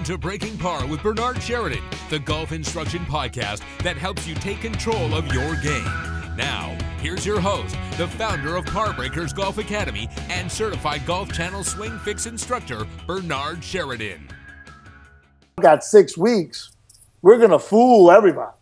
to Breaking Par with Bernard Sheridan, the golf instruction podcast that helps you take control of your game. Now, here's your host, the founder of Par Breakers Golf Academy and certified Golf Channel Swing Fix instructor, Bernard Sheridan. Got 6 weeks. We're going to fool everybody.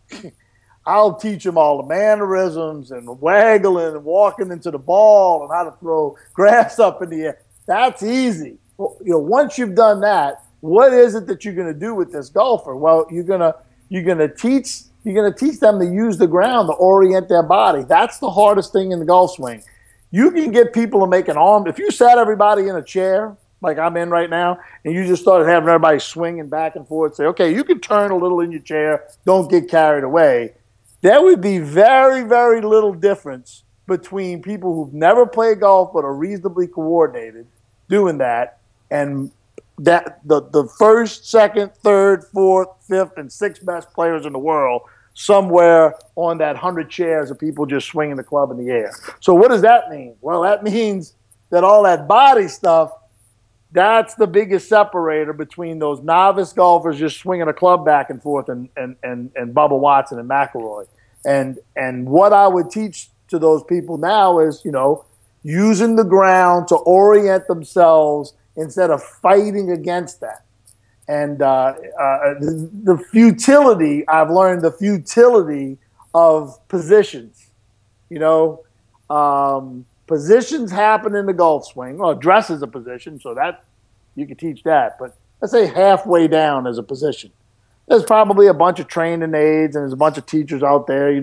I'll teach them all the mannerisms and waggling and walking into the ball and how to throw grass up in the air. That's easy. Once you've done that, what is it that you're going to do with this golfer? Well, you're going to teach them to use the ground to orient their body. That's the hardest thing in the golf swing. You can get people to make an arm. If you sat everybody in a chair like I'm in right now, and you just started having everybody swinging back and forth, say, okay, you can turn a little in your chair, don't get carried away. There would be very, very little difference between people who've never played golf but are reasonably coordinated doing that, and that the first, second, third, fourth, fifth, and sixth best players in the world somewhere on that 100 chairs of people just swinging the club in the air. So what does that mean? Well, that means that all that body stuff, that's the biggest separator between those novice golfers just swinging a club back and forth and Bubba Watson and McIlroy. And what I would teach to those people now is, using the ground to orient themselves instead of fighting against that. And the futility, I've learned the futility of positions. Positions happen in the golf swing. Well, dress is a position, so that you can teach that. But let's say halfway down is a position. There's probably a bunch of training aids and there's a bunch of teachers out there,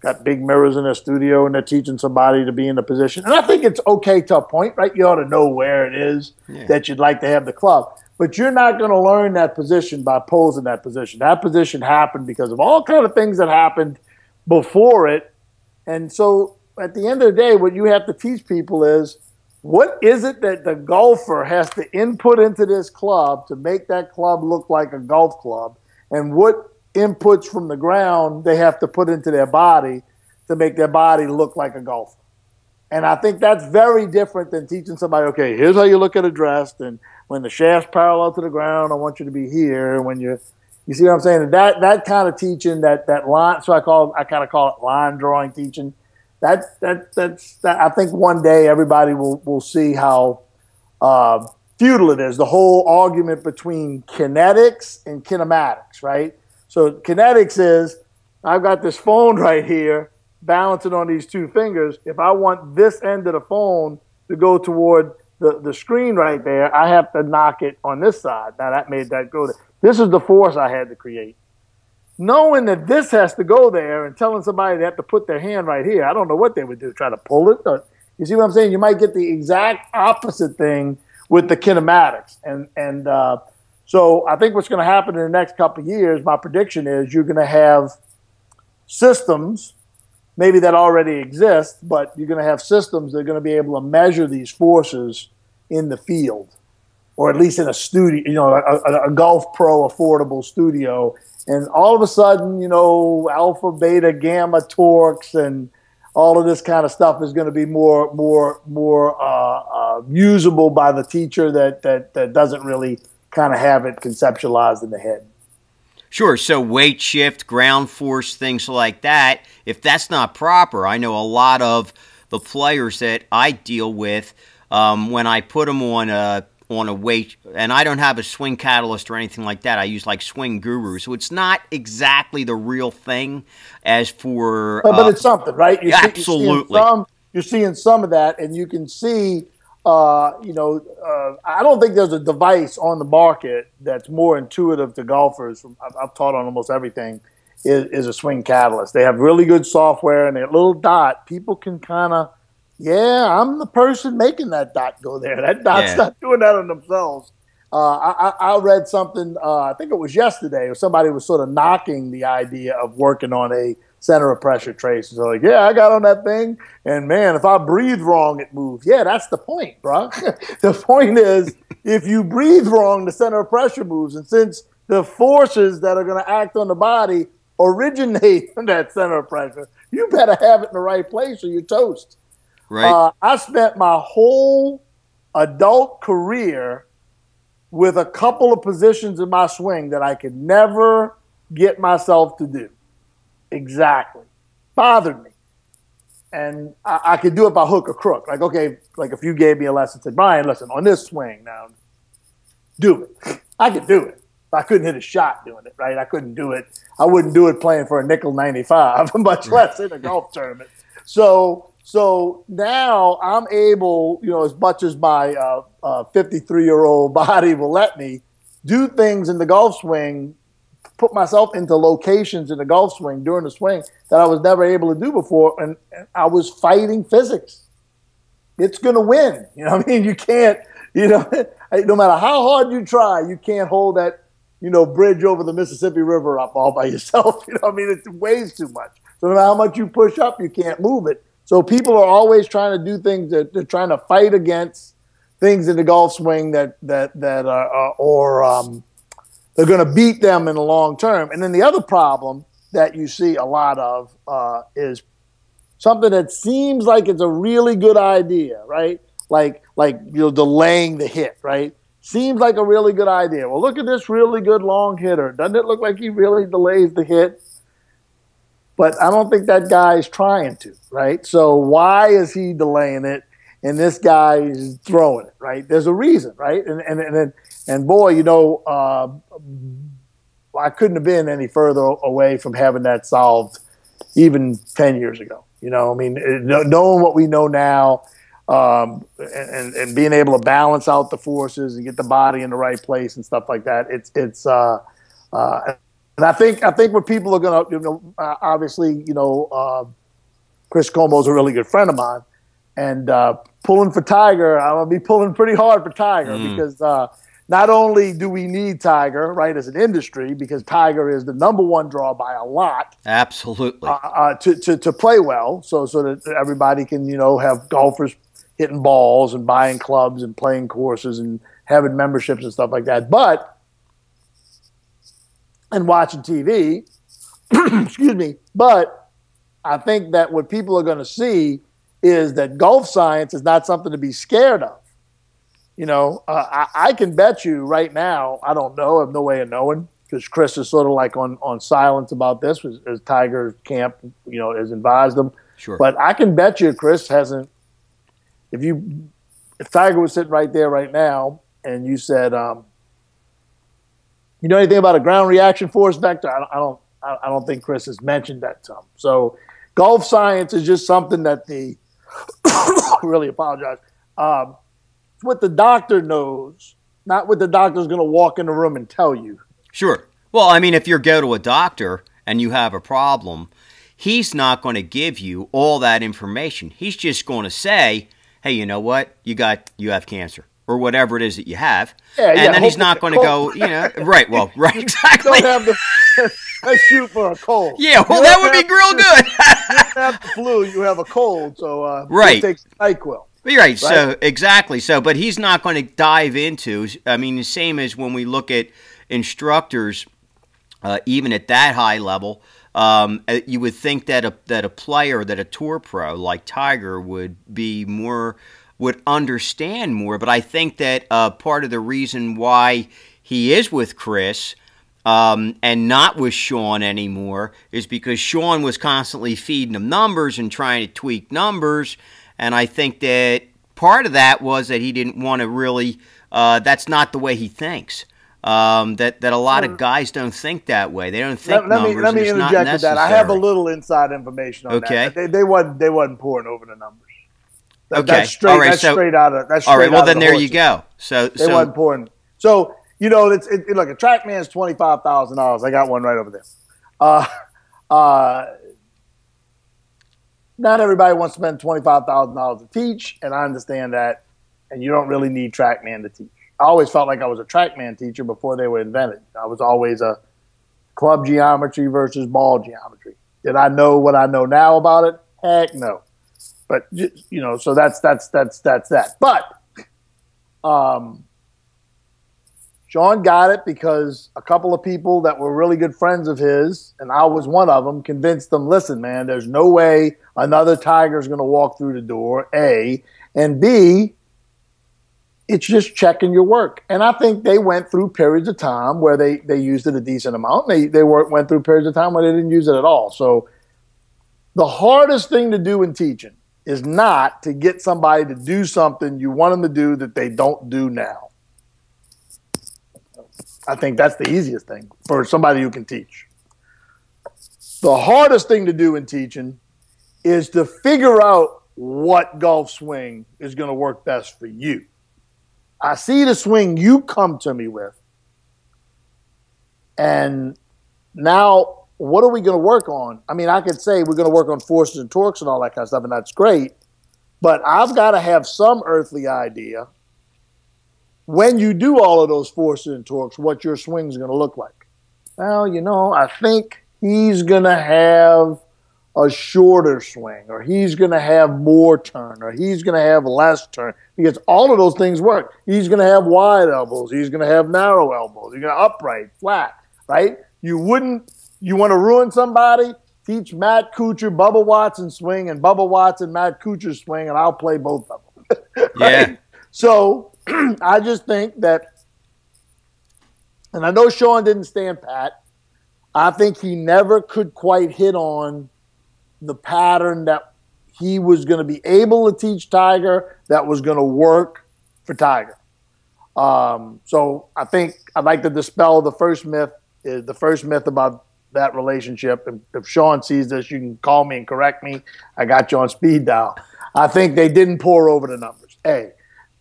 got big mirrors in their studio and they're teaching somebody to be in a position. And I think it's okay to a point, right? You ought to know where it is that you'd like to have the club. But you're not going to learn that position by posing that position. That position happened because of all kind of things that happened before it. And so at the end of the day, what you have to teach people is, what is it that the golfer has to input into this club to make that club look like a golf club? And what inputs from the ground they have to put into their body to make their body look like a golfer? And I think that's very different than teaching somebody, okay, here's how you look at a dress, and when the shaft's parallel to the ground, I want you to be here. When you see what I'm saying? That kind of teaching, that line, so I kind of call it line drawing teaching. That's I think one day everybody will see how futile it is. The whole argument between kinetics and kinematics, right? So kinetics is, I've got this phone right here balancing on these two fingers. If I want this end of the phone to go toward the screen right there, I have to knock it on this side. Now that made that go there. This is the force I had to create. Knowing that this has to go there and telling somebody they have to put their hand right here, I don't know what they would do, try to pull it. Or, you see what I'm saying? You might get the exact opposite thing with the kinematics. And so I think what's going to happen in the next couple of years, my prediction is you're going to have systems, maybe that already exist, but you're going to have systems that are going to be able to measure these forces in the field, or at least in a studio, a Golf Pro affordable studio. And all of a sudden, alpha, beta, gamma torques and all of this kind of stuff is going to be more usable by the teacher that doesn't really kind of have it conceptualized in the head. Sure. So weight shift, ground force, things like that, if that's not proper, I know a lot of the players that I deal with, when I put them on a weight, and I don't have a swing catalyst or anything like that. I use like Swing Guru. So it's not exactly the real thing as for... but it's something, right? Absolutely. You're seeing some of that, and you can see, I don't think there's a device on the market that's more intuitive to golfers. I've taught on almost everything, is a swing catalyst. They have really good software, and their little dot, people can kind of, I'm the person making that dot go there. That dot's not doing that on themselves. I read something, I think it was yesterday, or somebody was sort of knocking the idea of working on a center of pressure trace. So like, I got on that thing, and man, if I breathe wrong, it moves. Yeah, that's the point, bro. The point is, if you breathe wrong, the center of pressure moves. And since the forces that are going to act on the body originate from that center of pressure, you better have it in the right place or you're toast. Right. I spent my whole adult career with a couple of positions in my swing that I could never get myself to do. Exactly. Bothered me. And I could do it by hook or crook. Like, okay, like if you gave me a lesson, said, Brian, listen, on this swing now, do it. I could do it. I couldn't hit a shot doing it, right? I couldn't do it. I wouldn't do it playing for a nickel 95, much less in a golf tournament. So now I'm able, as much as my 53-year-old body will let me, do things in the golf swing, put myself into locations in the golf swing during the swing that I was never able to do before, and I was fighting physics. It's going to win. You know what I mean? You can't, no matter how hard you try, you can't hold that, bridge over the Mississippi River up all by yourself. It weighs too much. So no matter how much you push up, you can't move it. So people are always trying to do things that they're trying to fight against things in the golf swing that they're going to beat them in the long term. And then the other problem that you see a lot of is something that seems like it's a really good idea, right? Like delaying the hit, right? Seems like a really good idea. Well, look at this really good long hitter. Doesn't it look like he really delays the hit? But I don't think that guy is trying to, right? So why is he delaying it and this guy is throwing it, right? There's a reason, right? And boy, I couldn't have been any further away from having that solved even 10 years ago. Knowing what we know now, and being able to balance out the forces and get the body in the right place and stuff like that. And I think what people are going to, obviously, Chris Como's a really good friend of mine, and pulling for Tiger, I'm going to be pulling pretty hard for Tiger because not only do we need Tiger, right, as an industry, because Tiger is the number one draw by a lot. Absolutely. To play well, so that everybody can, have golfers hitting balls and buying clubs and playing courses and having memberships and stuff like that. And watching TV, excuse me. But I think that what people are going to see is that golf science is not something to be scared of. I can bet you right now, I don't know, I have no way of knowing, because Chris is sort of like on silence about this, as Tiger camp, has advised him. Sure. But I can bet you Chris hasn't. If Tiger was sitting right there right now, and you said, you know anything about a ground reaction force vector? I don't think Chris has mentioned that to him. So golf science is just something that really apologize. It's what the doctor knows, not what the doctor's going to walk in the room and tell you. Sure. Well, I mean, if you go to a doctor and you have a problem, he's not going to give you all that information. He's just going to say, hey, you know what? You have cancer or whatever it is that you have. And then he's not going to go, right. Well, right. Exactly. Don't have let's shoot for a cold. Yeah. Well, that would be real good. You don't have the flu. You have a cold. So right. Take NyQuil. Right. So exactly. So, but he's not going to dive into, the same as when we look at instructors, even at that high level, you would think that a player, that a tour pro like Tiger would understand more. But I think that part of the reason why he is with Chris and not with Sean anymore is because Sean was constantly feeding him numbers and trying to tweak numbers. And I think that part of that was that he didn't want to really that's not the way he thinks. That a lot of guys don't think that way. They don't think numbers. Let me interject with that. I have a little inside information on that. They wasn't pouring over the numbers. That's straight. All right, straight out of. That's straight all right. Well, then the there horses. You go. So they wasn't pouring. So look, a TrackMan's $25,000. I got one right over there. Not everybody wants to spend $25,000 to teach, and I understand that. And you don't really need TrackMan to teach. I always felt like I was a TrackMan teacher before they were invented. I was always a club geometry versus ball geometry. Did I know what I know now about it? Heck no. But so that's that. But Sean got it because a couple of people that were really good friends of his, and I was one of them, convinced them, listen, man, there's no way another Tiger's going to walk through the door, A. And B, it's just checking your work. And I think they went through periods of time where they used it a decent amount. They went through periods of time where they didn't use it at all. So the hardest thing to do in teaching is not to get somebody to do something you want them to do that they don't do now. I think that's the easiest thing for somebody who can teach. The hardest thing to do in teaching is to figure out what golf swing is going to work best for you. I see the swing you come to me with, and now what are we going to work on? I mean, I could say we're going to work on forces and torques and all that kind of stuff, and that's great, but I've got to have some earthly idea when you do all of those forces and torques, what your swing's going to look like. Well, I think he's going to have a shorter swing, or he's going to have more turn, or he's going to have less turn, because all of those things work. He's going to have wide elbows. He's going to have narrow elbows. He's going to upright, flat, right? You want to ruin somebody? Teach Matt Kuchar, Bubba Watson swing, and Bubba Watson, Matt Kuchar swing, and I'll play both of them. Right? Yeah. So I just think that, and I know Sean didn't stand pat, I think he never could quite hit on the pattern that he was going to be able to teach Tiger that was going to work for Tiger. So I think I'd like to dispel the first myth about that relationship. And if Sean sees this, you can call me and correct me. I got you on speed dial. I think they didn't pour over the numbers. A.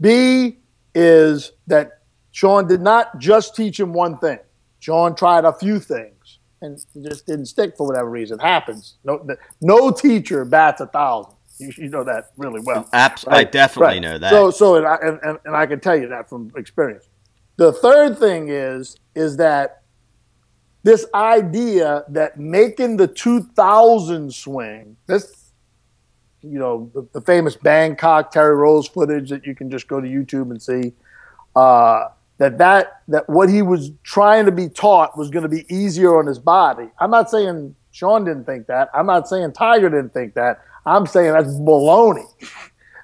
B is that Sean did not just teach him one thing. Sean tried a few things and it just didn't stick for whatever reason. It happens. No teacher bats 1,000. You know that really well. Right? I definitely know that. And I can tell you that from experience. The third thing is that this idea that making the 2000 swing, the famous Bangkok Terry Rose footage that you can just go to YouTube and see, that what he was trying to be taught was going to be easier on his body. I'm not saying Sean didn't think that. I'm not saying Tiger didn't think that. I'm saying that's baloney.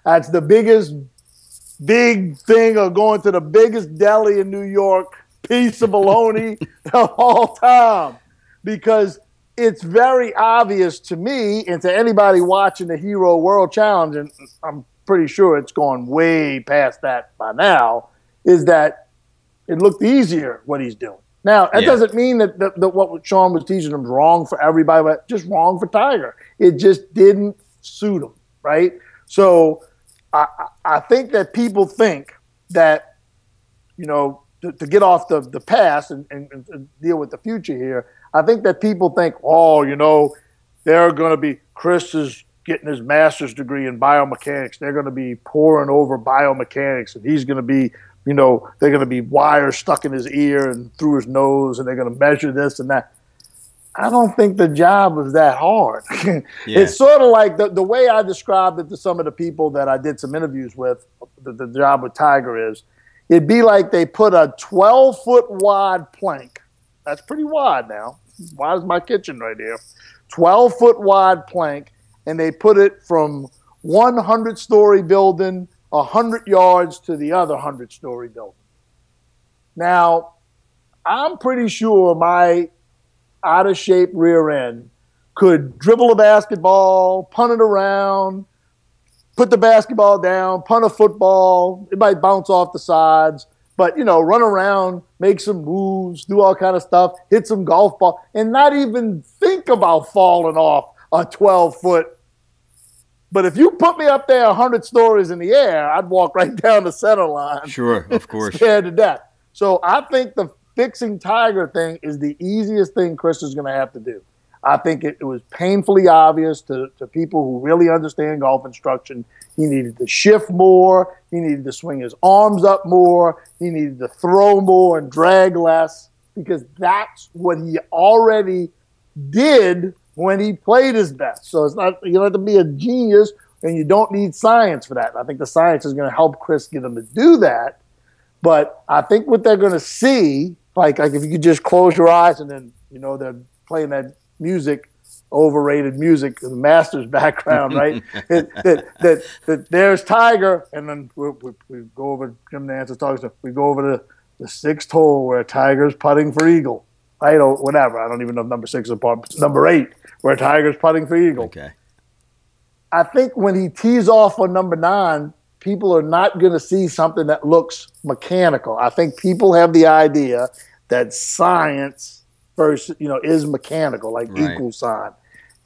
That's the big thing of going to the biggest deli in New York, piece of baloney of all time. Because it's very obvious to me and to anybody watching the Hero World Challenge, and I'm pretty sure it's gone way past that by now, is that it looked easier what he's doing. Now, that doesn't mean that what Sean was teaching him was wrong for everybody, but just wrong for Tiger. It just didn't suit him, right? So I think that people think that, to get off the past and deal with the future here, I think that people think, they're going to be, Chris is getting his master's degree in biomechanics. They're going to be pouring over biomechanics, and he's going to be, they're going to be wires stuck in his ear and through his nose, and they're going to measure this and that. I don't think the job was that hard. It's sort of like the way I described it to some of the people that I did some interviews with, the job with Tiger is, it'd be like they put a 12-foot wide plank. That's pretty wide now. Wide as my kitchen right here. 12-foot wide plank, and they put it from one 100-story building 100 yards to the other 100-story building. Now, I'm pretty sure my out-of-shape rear end could dribble a basketball, punt it around, put the basketball down, punt a football. It might bounce off the sides, but, run around, make some moves, do all kind of stuff, hit some golf ball, and not even think about falling off a 12-foot. But if you put me up there 100 stories in the air, I'd walk right down the center line. Sure, of course. Scared to death. So I think the fixing Tiger thing is the easiest thing Chris is going to have to do. I think it was painfully obvious to people who really understand golf instruction. He needed to shift more. He needed to swing his arms up more. He needed to throw more and drag less, because that's what he already did when he played his best. So it's not, you don't have to be a genius, and you don't need science for that. I think the science is going to help Chris get him to do that. But I think what they're going to see, like if you could just close your eyes and then, they're playing that music overrated music, the Masters background, right? that there's Tiger, and then we go over, Jim Nance is talking, we go over to the 6th hole where Tiger's putting for eagle, right? Or whatever. I don't even know if number 6 is number 8, where Tiger's putting for eagle. Okay. I think when he tees off on number 9, people are not going to see something that looks mechanical. I think people have the idea that science first, is mechanical, like equal sign.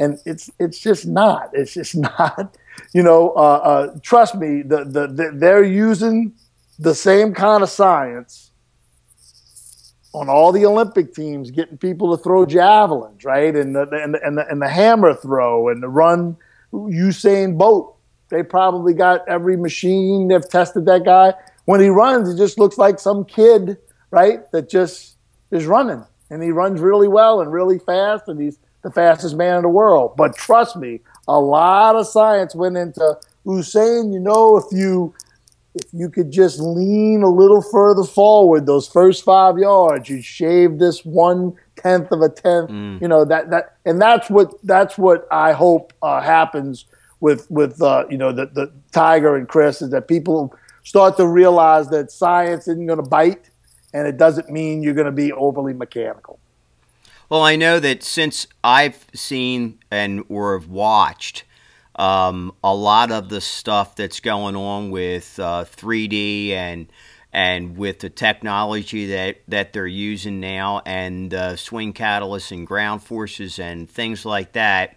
And it's just not. It's just not. Trust me, they're using the same kind of science on all the Olympic teams, getting people to throw javelins, right, and the hammer throw and the run Usain Bolt. They probably got every machine. They've tested that guy. When he runs, it just looks like some kid, right, that just is running, and he runs really well and really fast, and he's the fastest man in the world. But trust me, a lot of science went into Usain. If you could just lean a little further forward, those first 5 yards, you'd shave this 1/10 of a tenth. And that's what I hope happens with the Tiger and Chris, is that people start to realize that science isn't going to bite, and it doesn't mean you're going to be overly mechanical. Well, I know that since I've seen or have watched a lot of the stuff that's going on with 3D and with the technology that they're using now, and swing catalysts and ground forces and things like that,